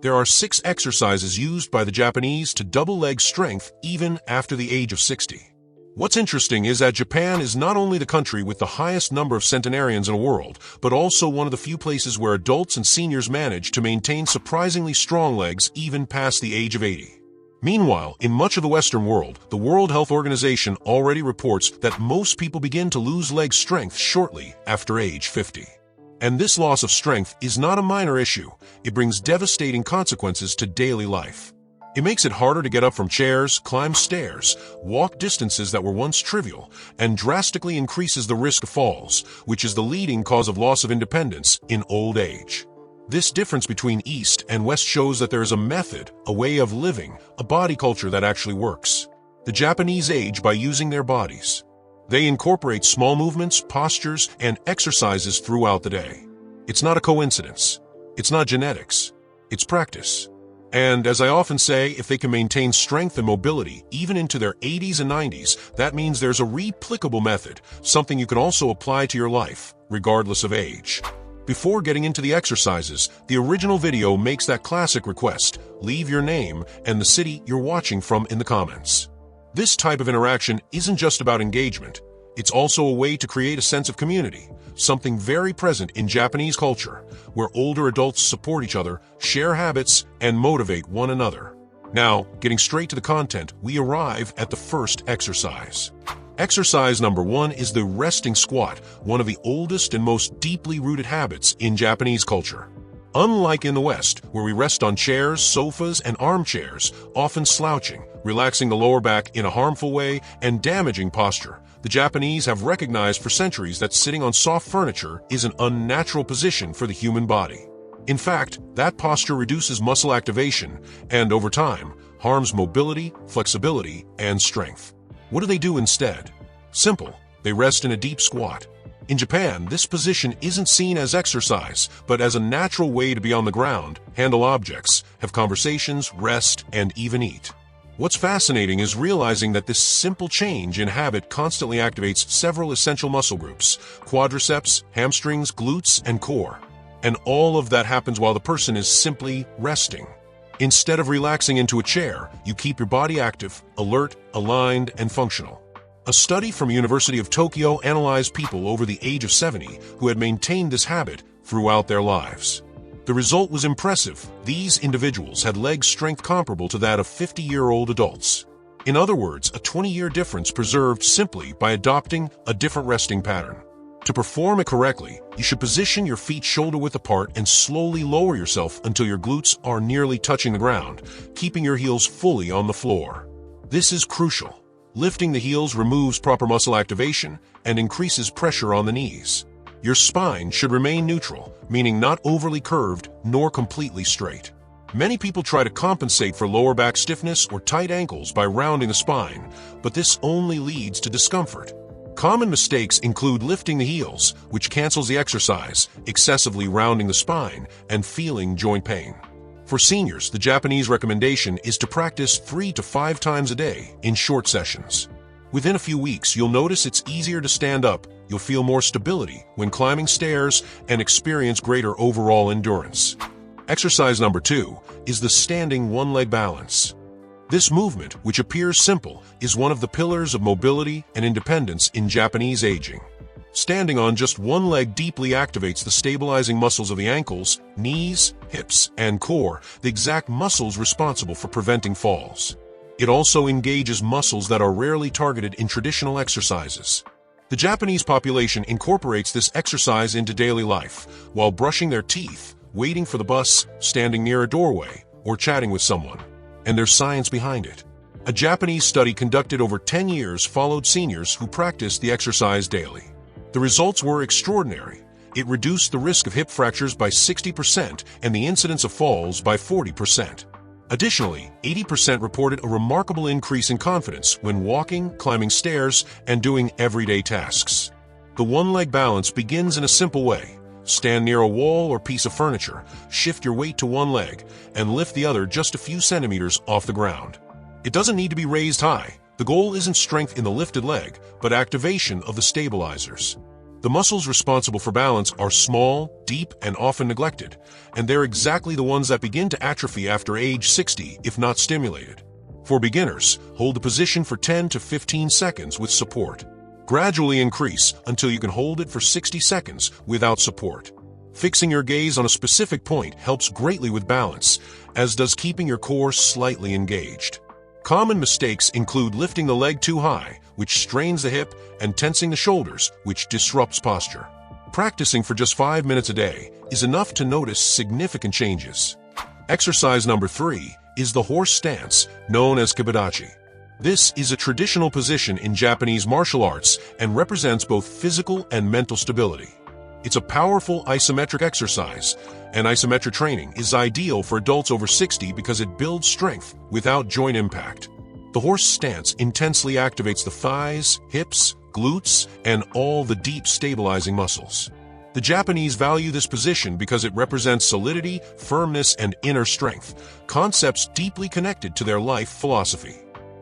There are 6 exercises used by the Japanese to double leg strength even after the age of 60. What's interesting is that Japan is not only the country with the highest number of centenarians in the world, but also one of the few places where adults and seniors manage to maintain surprisingly strong legs even past the age of 80. Meanwhile, in much of the Western world, the World Health Organization already reports that most people begin to lose leg strength shortly after age 50. And this loss of strength is not a minor issue. It brings devastating consequences to daily life. It makes it harder to get up from chairs, climb stairs, walk distances that were once trivial, and drastically increases the risk of falls, which is the leading cause of loss of independence in old age. This difference between East and West shows that there is a method, a way of living, a body culture that actually works. The Japanese age by using their bodies. They incorporate small movements, postures, and exercises throughout the day. It's not a coincidence. It's not genetics. It's practice. And as I often say, if they can maintain strength and mobility even into their 80s and 90s, that means there's a replicable method, something you can also apply to your life, regardless of age. Before getting into the exercises, the original video makes that classic request: leave your name and the city you're watching from in the comments. This type of interaction isn't just about engagement. It's also a way to create a sense of community, something very present in Japanese culture, where older adults support each other, share habits, and motivate one another. Now, getting straight to the content, we arrive at the first exercise. Exercise number 1 is the resting squat, one of the oldest and most deeply rooted habits in Japanese culture. Unlike in the West, where we rest on chairs, sofas, and armchairs, often slouching, relaxing the lower back in a harmful way, and damaging posture, the Japanese have recognized for centuries that sitting on soft furniture is an unnatural position for the human body. In fact, that posture reduces muscle activation and, over time, harms mobility, flexibility, and strength. What do they do instead? Simple. They rest in a deep squat. In Japan, this position isn't seen as exercise, but as a natural way to be on the ground, handle objects, have conversations, rest, and even eat. What's fascinating is realizing that this simple change in habit constantly activates several essential muscle groups: quadriceps, hamstrings, glutes, and core. And all of that happens while the person is simply resting. Instead of relaxing into a chair, you keep your body active, alert, aligned, and functional. A study from University of Tokyo analyzed people over the age of 70 who had maintained this habit throughout their lives. The result was impressive. These individuals had leg strength comparable to that of 50-year-old adults. In other words, a 20-year difference preserved simply by adopting a different resting pattern. To perform it correctly, you should position your feet shoulder-width apart and slowly lower yourself until your glutes are nearly touching the ground, keeping your heels fully on the floor. This is crucial. Lifting the heels removes proper muscle activation and increases pressure on the knees. Your spine should remain neutral, meaning not overly curved nor completely straight. Many people try to compensate for lower back stiffness or tight ankles by rounding the spine, but this only leads to discomfort. Common mistakes include lifting the heels, which cancels the exercise, excessively rounding the spine, and feeling joint pain. For seniors, the Japanese recommendation is to practice 3 to 5 times a day in short sessions. Within a few weeks, you'll notice it's easier to stand up, you'll feel more stability when climbing stairs, and experience greater overall endurance. Exercise number 2 is the standing one-leg balance. This movement, which appears simple, is one of the pillars of mobility and independence in Japanese aging. Standing on just one leg deeply activates the stabilizing muscles of the ankles, knees, hips, and core, the exact muscles responsible for preventing falls. It also engages muscles that are rarely targeted in traditional exercises. The Japanese population incorporates this exercise into daily life, while brushing their teeth, waiting for the bus, standing near a doorway, or chatting with someone. And there's science behind it. A Japanese study conducted over 10 years followed seniors who practiced the exercise daily. The results were extraordinary. It reduced the risk of hip fractures by 60% and the incidence of falls by 40%. Additionally, 80% reported a remarkable increase in confidence when walking, climbing stairs, and doing everyday tasks. The one-leg balance begins in a simple way. Stand near a wall or piece of furniture, shift your weight to one leg, and lift the other just a few centimeters off the ground. It doesn't need to be raised high. The goal isn't strength in the lifted leg, but activation of the stabilizers. The The muscles responsible for balance are small, deep, and often neglected, and they're exactly the ones that begin to atrophy after age 60 if not stimulated. For beginners, hold the position for 10 to 15 seconds with support. Gradually increase until you can hold it for 60 seconds without support. Fixing your gaze on a specific point helps greatly with balance, as does keeping your core slightly engaged. Common mistakes include lifting the leg too high, which strains the hip, and tensing the shoulders, which disrupts posture. Practicing for just 5 minutes a day is enough to notice significant changes. Exercise number 3 is the horse stance, known as kibadachi. This is a traditional position in Japanese martial arts and represents both physical and mental stability. It's a powerful isometric exercise, and isometric training is ideal for adults over 60 because it builds strength without joint impact. The horse stance intensely activates the thighs, hips, glutes, and all the deep stabilizing muscles. The Japanese value this position because it represents solidity, firmness, and inner strength, concepts deeply connected to their life philosophy.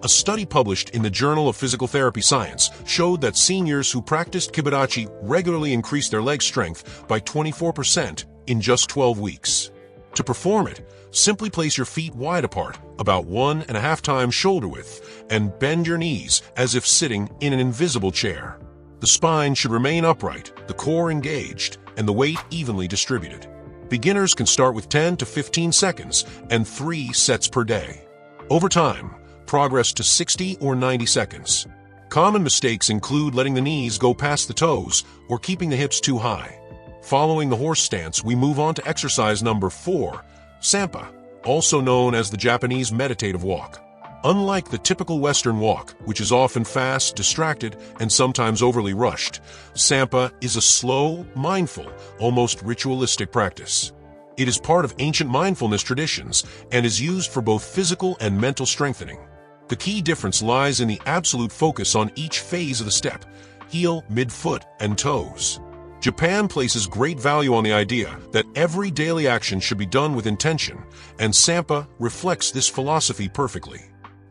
A study published in the Journal of Physical Therapy Science showed that seniors who practiced kibadachi regularly increased their leg strength by 24% in just 12 weeks. To perform it, simply place your feet wide apart, about 1.5 times shoulder width, and bend your knees as if sitting in an invisible chair. The spine should remain upright, the core engaged, and the weight evenly distributed. Beginners can start with 10 to 15 seconds and 3 sets per day. Over time, progress to 60 or 90 seconds. Common mistakes include letting the knees go past the toes or keeping the hips too high. Following the horse stance, we move on to exercise number 4, Sampa, also known as the Japanese meditative walk. Unlike the typical Western walk, which is often fast, distracted, and sometimes overly rushed, Sampa is a slow, mindful, almost ritualistic practice. It is part of ancient mindfulness traditions and is used for both physical and mental strengthening. The key difference lies in the absolute focus on each phase of the step: heel, midfoot, and toes. Japan places great value on the idea that every daily action should be done with intention, and Sampa reflects this philosophy perfectly.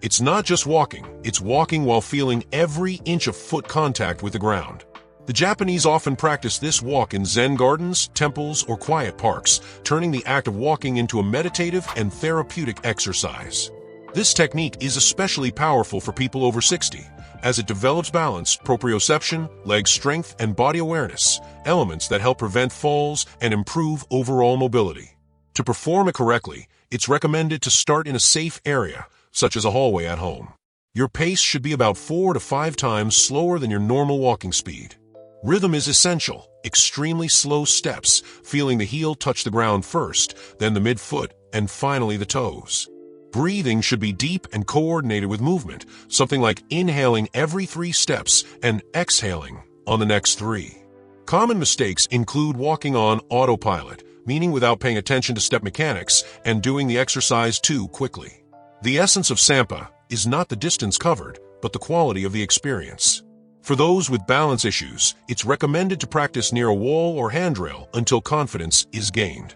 It's not just walking, it's walking while feeling every inch of foot contact with the ground. The Japanese often practice this walk in Zen gardens, temples, or quiet parks, turning the act of walking into a meditative and therapeutic exercise. This technique is especially powerful for people over 60, as it develops balance, proprioception, leg strength, and body awareness, elements that help prevent falls and improve overall mobility. To perform it correctly, it's recommended to start in a safe area, such as a hallway at home. Your pace should be about 4 to 5 times slower than your normal walking speed. Rhythm is essential: extremely slow steps, feeling the heel touch the ground first, then the midfoot, and finally the toes. Breathing should be deep and coordinated with movement, something like inhaling every 3 steps and exhaling on the next 3. Common mistakes include walking on autopilot, meaning without paying attention to step mechanics, and doing the exercise too quickly. The essence of Sampa is not the distance covered, but the quality of the experience. For those with balance issues, it's recommended to practice near a wall or handrail until confidence is gained.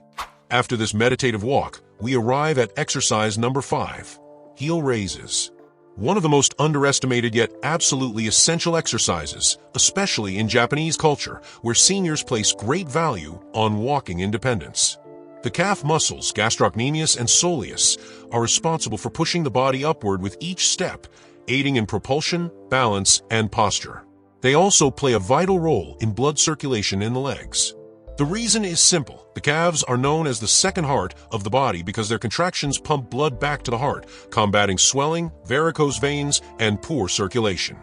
After this meditative walk, we arrive at exercise number 5, heel raises. One of the most underestimated yet absolutely essential exercises, especially in Japanese culture, where seniors place great value on walking independence. The calf muscles, gastrocnemius and soleus, are responsible for pushing the body upward with each step, aiding in propulsion, balance, and posture. They also play a vital role in blood circulation in the legs. The reason is simple. The calves are known as the second heart of the body because their contractions pump blood back to the heart, combating swelling, varicose veins, and poor circulation.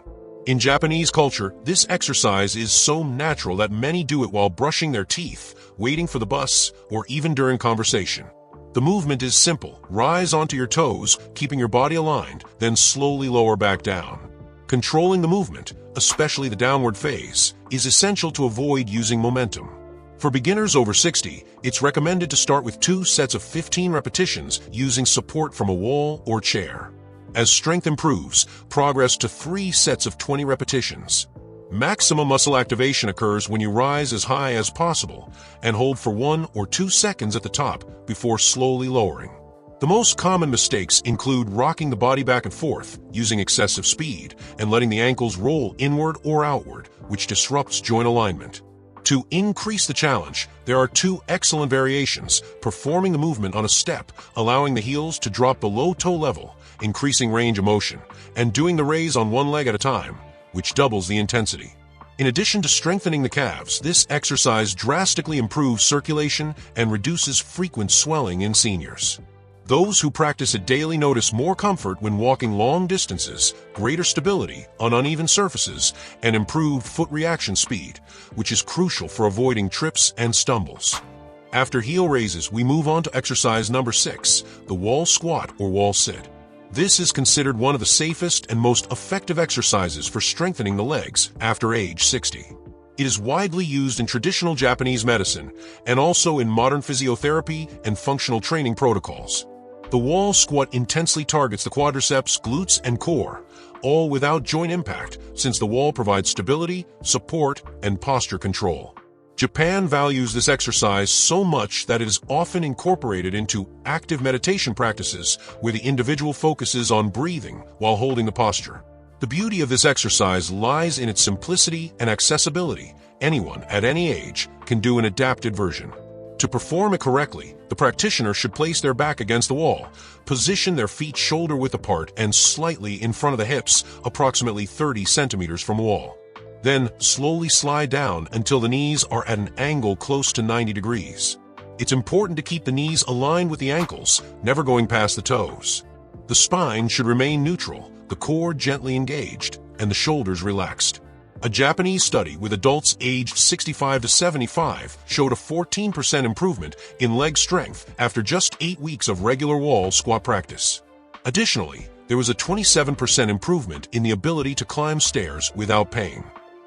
In Japanese culture, this exercise is so natural that many do it while brushing their teeth, waiting for the bus, or even during conversation. The movement is simple. Rise onto your toes, keeping your body aligned, then slowly lower back down. Controlling the movement, especially the downward phase, is essential to avoid using momentum. For beginners over 60, it's recommended to start with 2 sets of 15 repetitions using support from a wall or chair. As strength improves, progress to 3 sets of 20 repetitions. Maximum muscle activation occurs when you rise as high as possible and hold for 1 or 2 seconds at the top before slowly lowering. The most common mistakes include rocking the body back and forth, using excessive speed, and letting the ankles roll inward or outward, which disrupts joint alignment. To increase the challenge, there are two excellent variations: performing the movement on a step, allowing the heels to drop below toe level, increasing range of motion, and doing the raise on one leg at a time, which doubles the intensity. In addition to strengthening the calves, this exercise drastically improves circulation and reduces frequent swelling in seniors. Those who practice it daily notice more comfort when walking long distances, greater stability on uneven surfaces, and improved foot reaction speed, which is crucial for avoiding trips and stumbles. After heel raises, we move on to exercise number 6, the wall squat or wall sit. This is considered one of the safest and most effective exercises for strengthening the legs after age 60. It is widely used in traditional Japanese medicine and also in modern physiotherapy and functional training protocols. The wall squat intensely targets the quadriceps, glutes, and core, all without joint impact, since the wall provides stability, support, and posture control. Japan values this exercise so much that it is often incorporated into active meditation practices where the individual focuses on breathing while holding the posture. The beauty of this exercise lies in its simplicity and accessibility. Anyone at any age can do an adapted version. To perform it correctly, the practitioner should place their back against the wall, position their feet shoulder-width apart and slightly in front of the hips, approximately 30 centimeters from the wall. Then slowly slide down until the knees are at an angle close to 90 degrees. It's important to keep the knees aligned with the ankles, never going past the toes. The spine should remain neutral, the core gently engaged, and the shoulders relaxed. A Japanese study with adults aged 65 to 75 showed a 14% improvement in leg strength after just 8 weeks of regular wall squat practice. Additionally, there was a 27% improvement in the ability to climb stairs without pain.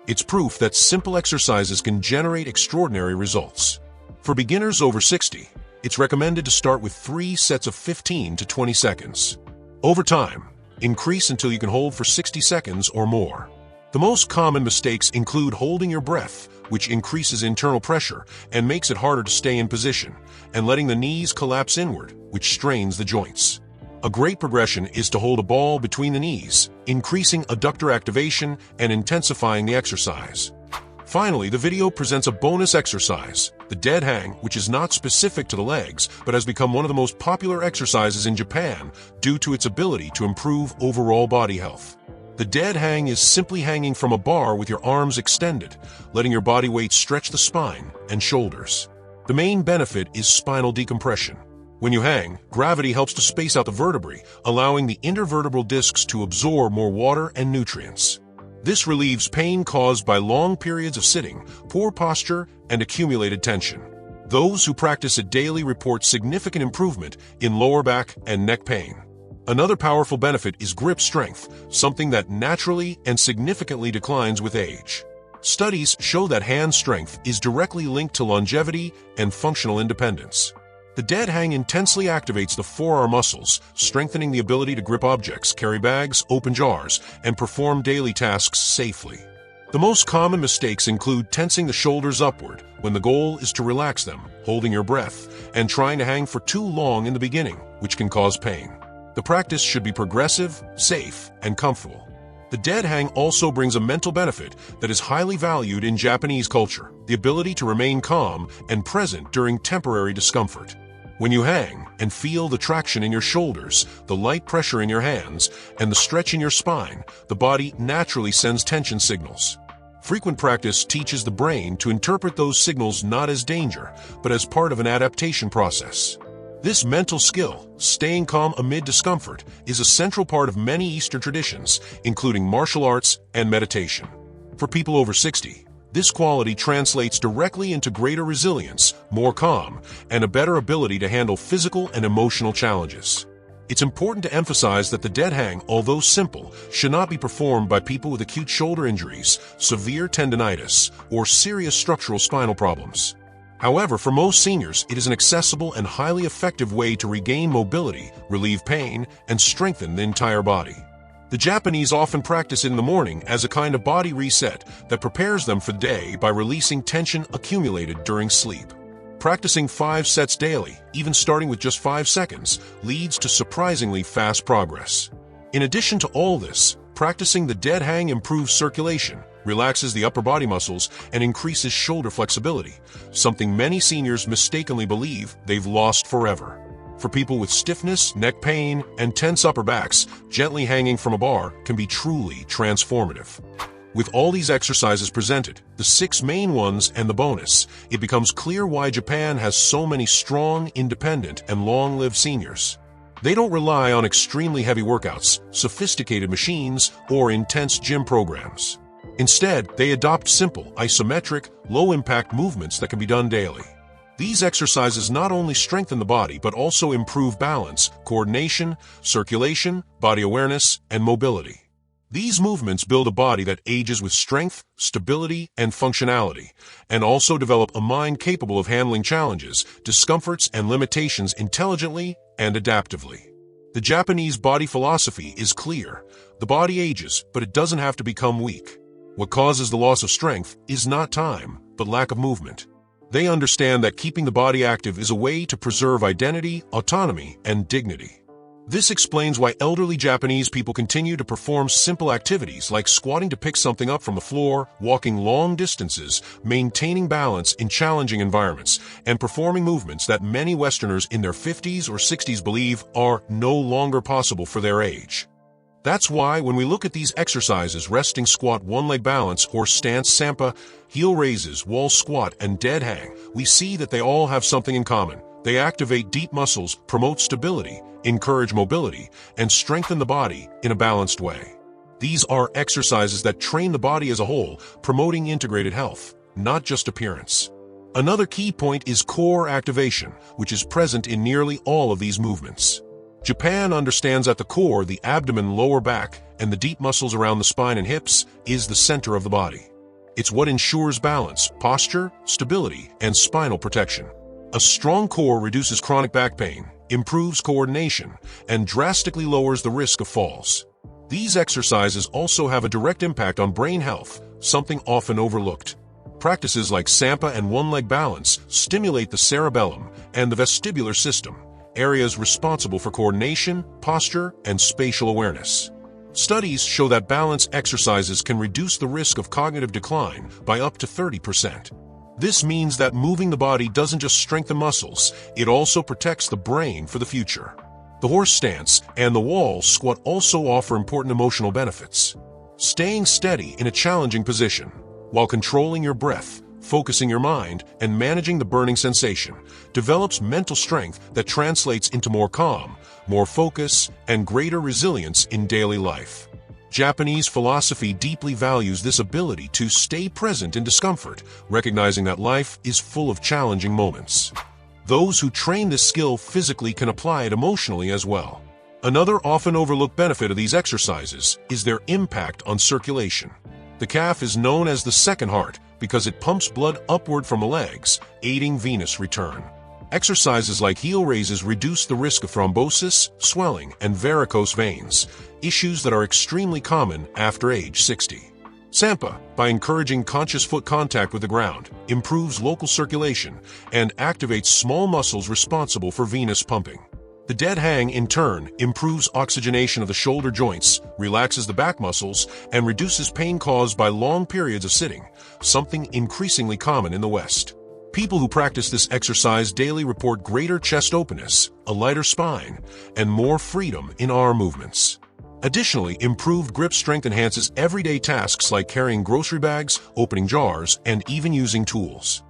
It's proof that simple exercises can generate extraordinary results. For beginners over 60, it's recommended to start with 3 sets of 15 to 20 seconds. Over time, increase until you can hold for 60 seconds or more. The most common mistakes include holding your breath, which increases internal pressure and makes it harder to stay in position, and letting the knees collapse inward, which strains the joints. A great progression is to hold a ball between the knees, increasing adductor activation and intensifying the exercise. Finally, the video presents a bonus exercise, the dead hang, which is not specific to the legs, but has become one of the most popular exercises in Japan due to its ability to improve overall body health. The dead hang is simply hanging from a bar with your arms extended, letting your body weight stretch the spine and shoulders. The main benefit is spinal decompression. When you hang, gravity helps to space out the vertebrae, allowing the intervertebral discs to absorb more water and nutrients. This relieves pain caused by long periods of sitting, poor posture, and accumulated tension. Those who practice it daily report significant improvement in lower back and neck pain. Another powerful benefit is grip strength, something that naturally and significantly declines with age. Studies show that hand strength is directly linked to longevity and functional independence. The dead hang intensely activates the forearm muscles, strengthening the ability to grip objects, carry bags, open jars, and perform daily tasks safely. The most common mistakes include tensing the shoulders upward when the goal is to relax them, holding your breath, and trying to hang for too long in the beginning, which can cause pain. The practice should be progressive, safe, and comfortable. The dead hang also brings a mental benefit that is highly valued in Japanese culture, the ability to remain calm and present during temporary discomfort. When you hang and feel the traction in your shoulders, the light pressure in your hands, and the stretch in your spine, the body naturally sends tension signals. Frequent practice teaches the brain to interpret those signals not as danger, but as part of an adaptation process. This mental skill, staying calm amid discomfort, is a central part of many Eastern traditions, including martial arts and meditation. For people over 60, this quality translates directly into greater resilience, more calm, and a better ability to handle physical and emotional challenges. It's important to emphasize that the dead hang, although simple, should not be performed by people with acute shoulder injuries, severe tendinitis, or serious structural spinal problems. However, for most seniors, it is an accessible and highly effective way to regain mobility, relieve pain, and strengthen the entire body. The Japanese often practice it in the morning as a kind of body reset that prepares them for the day by releasing tension accumulated during sleep. Practicing 5 sets daily, even starting with just 5 seconds, leads to surprisingly fast progress. In addition to all this, practicing the dead hang improves circulation, relaxes the upper body muscles, and increases shoulder flexibility, something many seniors mistakenly believe they've lost forever. For people with stiffness, neck pain, and tense upper backs, gently hanging from a bar can be truly transformative. With all these exercises presented, the 6 main ones and the bonus, it becomes clear why Japan has so many strong, independent, and long-lived seniors. They don't rely on extremely heavy workouts, sophisticated machines, or intense gym programs. Instead, they adopt simple, isometric, low-impact movements that can be done daily. These exercises not only strengthen the body but also improve balance, coordination, circulation, body awareness, and mobility. These movements build a body that ages with strength, stability, and functionality, and also develop a mind capable of handling challenges, discomforts, and limitations intelligently and adaptively. The Japanese body philosophy is clear. The body ages, but it doesn't have to become weak. What causes the loss of strength is not time, but lack of movement. They understand that keeping the body active is a way to preserve identity, autonomy, and dignity. This explains why elderly Japanese people continue to perform simple activities like squatting to pick something up from the floor, walking long distances, maintaining balance in challenging environments, and performing movements that many Westerners in their 50s or 60s believe are no longer possible for their age. That's why when we look at these exercises, resting squat, one-leg balance, or stance sampa, heel raises, wall squat, and dead hang, we see that they all have something in common. They activate deep muscles, promote stability, encourage mobility, and strengthen the body in a balanced way. These are exercises that train the body as a whole, promoting integrated health, not just appearance. Another key point is core activation, which is present in nearly all of these movements. Japan understands at the core, the abdomen, lower back, and the deep muscles around the spine and hips is the center of the body. It's what ensures balance, posture, stability, and spinal protection. A strong core reduces chronic back pain, improves coordination, and drastically lowers the risk of falls. These exercises also have a direct impact on brain health, something often overlooked. Practices like Sampa and one-leg balance stimulate the cerebellum and the vestibular system, areas responsible for coordination, posture, and spatial awareness. Studies show that balance exercises can reduce the risk of cognitive decline by up to 30%. This means that moving the body doesn't just strengthen muscles, it also protects the brain for the future. The horse stance and the wall squat also offer important emotional benefits. Staying steady in a challenging position, while controlling your breath, focusing your mind, and managing the burning sensation, develops mental strength that translates into more calm, more focus, and greater resilience in daily life. Japanese philosophy deeply values this ability to stay present in discomfort, recognizing that life is full of challenging moments. Those who train this skill physically can apply it emotionally as well. Another often overlooked benefit of these exercises is their impact on circulation. The calf is known as the second heart because it pumps blood upward from the legs, aiding venous return. Exercises like heel raises reduce the risk of thrombosis, swelling, and varicose veins, issues that are extremely common after age 60. Sampa, by encouraging conscious foot contact with the ground, improves local circulation and activates small muscles responsible for venous pumping. The dead hang, in turn, improves oxygenation of the shoulder joints, relaxes the back muscles, and reduces pain caused by long periods of sitting, something increasingly common in the West. People who practice this exercise daily report greater chest openness, a lighter spine, and more freedom in arm movements. Additionally, improved grip strength enhances everyday tasks like carrying grocery bags, opening jars, and even using tools.